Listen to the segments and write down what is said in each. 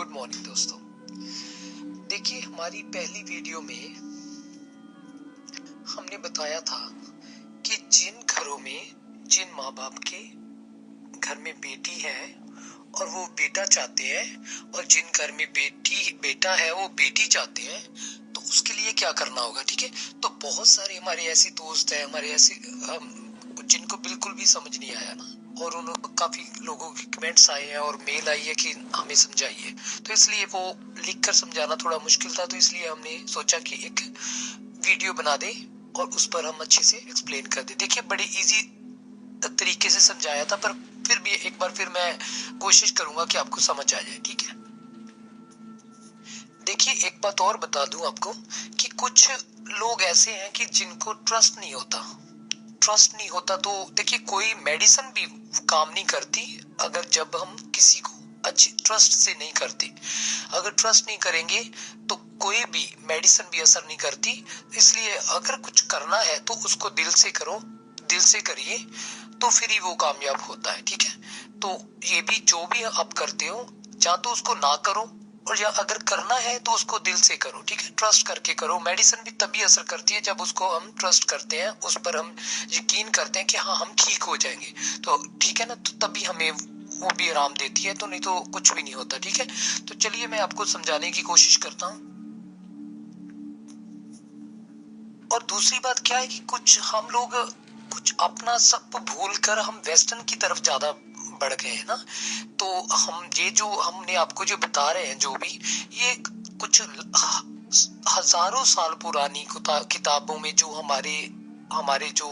Good morning दोस्तों। देखिए, हमारी पहली वीडियो में हमने बताया था कि जिन घरों में जिन माँ बाप के घर में बेटी है और वो बेटा चाहते हैं और जिन घर में बेटा है वो बेटी चाहते हैं, तो उसके लिए क्या करना होगा। ठीक है, तो बहुत सारे हमारे ऐसे दोस्त हैं, हमारे ऐसे जिनको बिल्कुल भी समझ नहीं आया ना, और उन काफी लोगों के कमेंट्स आए हैं और मेल आई है कि हमें समझाइए, तो इसलिए वो लिखकर समझाना थोड़ा मुश्किल था, तो इसलिए हमने सोचा कि एक वीडियो बना दे और उस पर हम अच्छे से एक्सप्लेन कर दे। देखिए, बड़े इजी तरीके से समझाया था, पर फिर भी एक बार फिर मैं कोशिश करूंगा कि आपको समझ आ जाए। ठीक है, देखिए एक बात और बता दूं आपको कि कुछ लोग ऐसे हैं कि जिनको ट्रस्ट नहीं होता, तो देखिए कोई मेडिसिन भी काम नहीं करती अगर जब हम किसी को अच्छी ट्रस्ट से नहीं करते। अगर ट्रस्ट नहीं करेंगे तो कोई भी मेडिसिन भी असर नहीं करती। इसलिए अगर कुछ करना है तो उसको दिल से करो, दिल से करिए, तो फिर ही वो कामयाब होता है। ठीक है, तो ये भी जो भी आप करते हो, या तो उसको ना करो, और या अगर करना है तो उसको दिल से करो। ठीक है, ट्रस्ट करके करो। मेडिसिन भी तभी असर करती है जब उसको हम ट्रस्ट करते हैं, उस पर हम यकीन करते हैं कि हाँ हम ठीक हो जाएंगे, तो ठीक है ना, तो तभी हमें वो भी आराम देती है, तो नहीं तो कुछ भी नहीं होता। ठीक है, तो चलिए मैं आपको समझाने की कोशिश करता हूँ। और दूसरी बात क्या है कि कुछ हम लोग कुछ अपना सब भूल कर हम वेस्टर्न की तरफ ज्यादा बढ़ गए हैं ना, तो हम ये जो हमने आपको जो बता रहे हैं, जो भी ये कुछ हजारों साल पुरानी किताबों में जो हमारे जो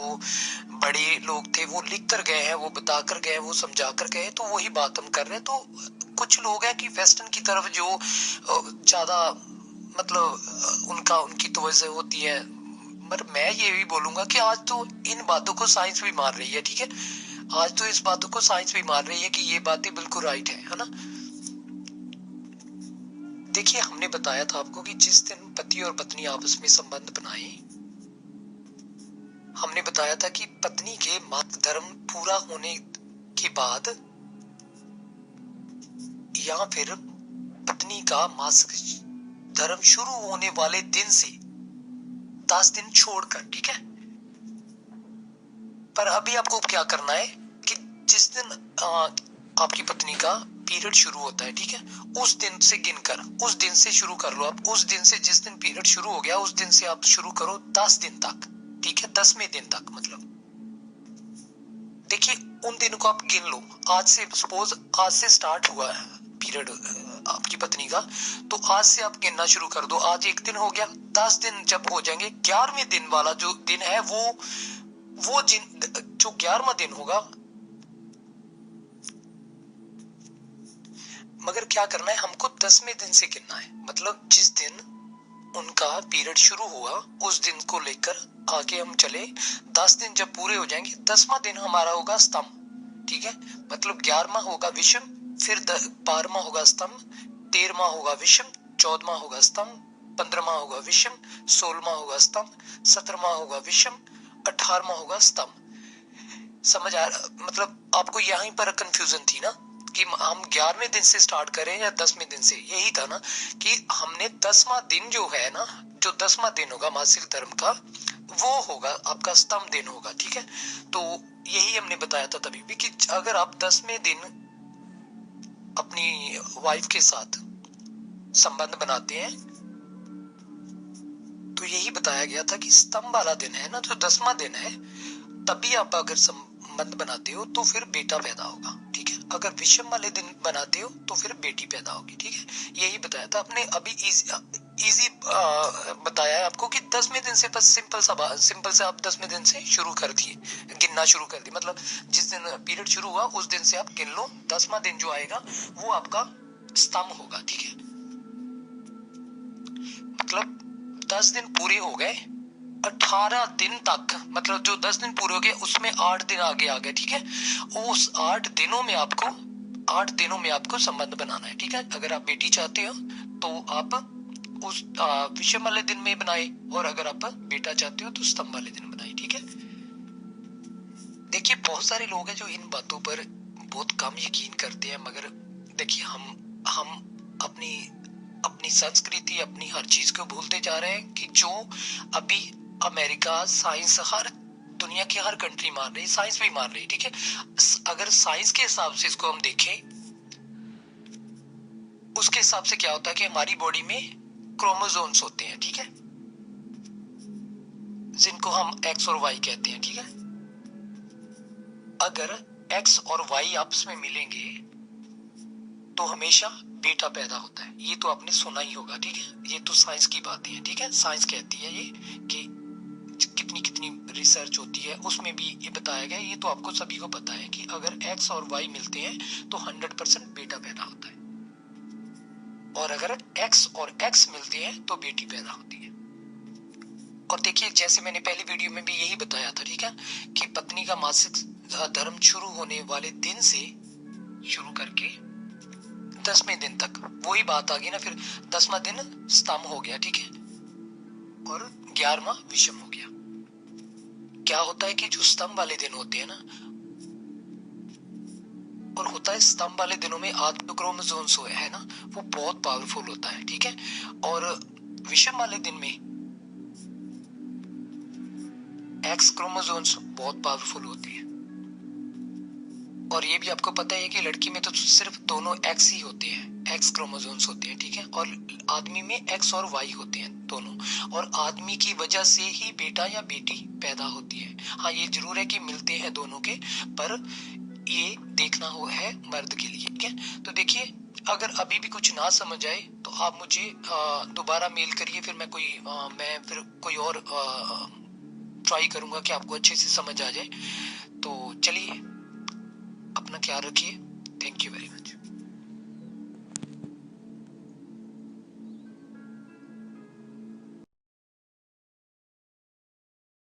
बड़े लोग थे वो लिख कर गए हैं, वो बता कर गए, वो समझा कर गए, तो वही बात हम कर रहे हैं। तो कुछ लोग हैं कि वेस्टर्न की तरफ जो ज्यादा मतलब उनकी तवज्जो होती है, पर मैं ये भी बोलूंगा कि आज तो इन बातों को साइंस भी मान रही है। ठीक है, आज तो इस बातों को साइंस भी मान रही है कि ये बातें बिल्कुल राइट है ना। देखिए, हमने बताया था आपको कि जिस दिन पति और पत्नी आपस में संबंध बनाए, हमने बताया था कि पत्नी के मातृ धर्म पूरा होने के बाद या फिर पत्नी का मासिक धर्म शुरू होने वाले दिन से 10 दिन छोड़कर। ठीक है, पर अभी आपको क्या करना है कि जिस दिन आपकी पत्नी का पीरियड शुरू होता है, ठीक है, उस दिन से गिनकर, उस दिन से शुरू कर लो आप। उस दिन से, जिस दिन पीरियड शुरू हो गया उस दिन से आप शुरू करो 10 दिन तक। ठीक है, 10वें दिन तक, मतलब देखिए उन दिनों को आप गिन लो। आज से सपोज आज से स्टार्ट हुआ है पीरियड आपकी पत्नी का, तो आज से आप गिनना शुरू कर दो। आज एक दिन हो गया, 10 दिन जब हो जाएंगे, 11वें दिन वाला जो दिन है वो जो 11वां दिन होगा, मगर क्या करना है हमको 10वें दिन से गिनना है। मतलब जिस दिन उनका पीरियड शुरू हुआ उस दिन को लेकर आगे हम चले, 10 दिन जब पूरे हो जाएंगे, 10वां दिन हमारा होगा स्तंभ। ठीक है, मतलब 11वां होगा विषम, फिर 12वां होगा स्तंभ, 13वां होगा विषम, 14वां होगा स्तंभ, 15वां होगा विषम, 16वां होगा स्तंभ, 17वां होगा विषम, 18वां होगा स्तंभ। समझ आ मतलब आपको यहीं पर कंफ्यूजन थी ना कि हम 11वें दिन से स्टार्ट करें या 10वें दिन से। यही था ना कि हमने 10वां दिन जो है ना, जो 10वां दिन होगा मासिक धर्म का, वो होगा आपका स्तंभ दिन होगा। ठीक है, तो यही हमने बताया था तभी भी कि अगर आप 10वें दिन अपनी वाइफ के साथ संबंध बनाते हैं, तो यही बताया गया था कि स्तंभ वाला दिन है ना, जो 10वां दिन है, तभी आप अगर संबंध बनाते हो तो फिर बेटा पैदा होगा। ठीक है, अगर विषम वाले दिन बनाते हो तो फिर बेटी पैदा होगी। ठीक है, यही बताया था आपने अभी। इजी बताया है आपको कि 10वें दिन से, बस सिंपल से आप 10वें दिन से शुरू कर दिए, गिनना शुरू कर दिए। मतलब जिस दिन पीरियड शुरू हुआ उस दिन से आप गिन लो, 10वां दिन जो आएगा वो आपका स्तंभ होगा। ठीक है, मतलब 10 दिन पूरे हो गए, 18 दिन तक, मतलब जो 10 दिन पूरे हो गए उसमें 8 दिन आगे आ गए। ठीक है, उस 8 दिनों में आपको संबंध बनाना है। ठीक है, अगर आप बेटी चाहते हो तो आप उस विषम वाले दिन में बनाए, और अगर आप बेटा चाहते हो तो स्तंभ वाले दिन बनाए। ठीक है, देखिए बहुत सारे लोग हैं जो इन बातों पर बहुत कम यकीन करते हैं, मगर देखिए हम अपनी अपनी संस्कृति, अपनी हर चीज को भूलते जा रहे हैं। कि जो अभी अमेरिका साइंस, हर दुनिया की हर कंट्री मान रही है, साइंस भी मान रही है, ठीक है। अगर साइंस के हिसाब से इसको हम देखें, उसके हिसाब से क्या होता है कि हमारी बॉडी में क्रोमोसोम्स होते हैं, ठीक है, जिनको हम एक्स और वाई कहते हैं, ठीक है। अगर एक्स और वाई आपस में मिलेंगे तो हमेशा बेटा पैदा होता है। ये तो आपने सुना ही होगा, ठीक है। ये तो साइंस की बातें हैं, ठीक है। साइंस कहती है ये कि कितनी कितनी रिसर्च होती है, उसमें भी ये बताया गया। ये तो आपको सभी को पता है कि अगर एक्स और वाई मिलते हैं तो 100% बेटा पैदा होता है, और अगर एक्स और एक्स मिलते हैं तो बेटी पैदा होती है। और देखिए, जैसे मैंने पहली वीडियो में भी यही बताया था, ठीक है, कि पत्नी का मासिक धर्म शुरू होने वाले दिन से शुरू करके 10वें दिन तक, वही बात आ गई ना, फिर 10वां दिन स्तंभ हो गया, ठीक है, और 11वां विषम हो गया। क्या होता है कि जो स्तंभ वाले दिन होते हैं ना, और होता है स्तंभ वाले दिनों में आत्म क्रोमोसोम्स है ना, वो बहुत पावरफुल होता है, ठीक है। और विषम वाले दिन में एक्स क्रोमोसोम्स बहुत पावरफुल होती है। और ये भी आपको पता है कि लड़की में तो सिर्फ दोनों एक्स ही होते हैं, एक्स क्रोमोसोम्स होते हैं, ठीक है, और आदमी में एक्स और वाई होते हैं दोनों। और आदमी की वजह से ही बेटा या बेटी पैदा होती है। हाँ, ये जरूर है कि मिलते हैं दोनों के, पर ये देखना हो है मर्द के लिए, ठीक है। तो देखिए, अगर अभी भी कुछ ना समझ आए तो आप मुझे दोबारा मेल करिए, फिर मैं कोई और ट्राई करूंगा कि आपको अच्छे से समझ आ जाए। तो चलिए, अपना ख्याल रखिए। Thank you very much.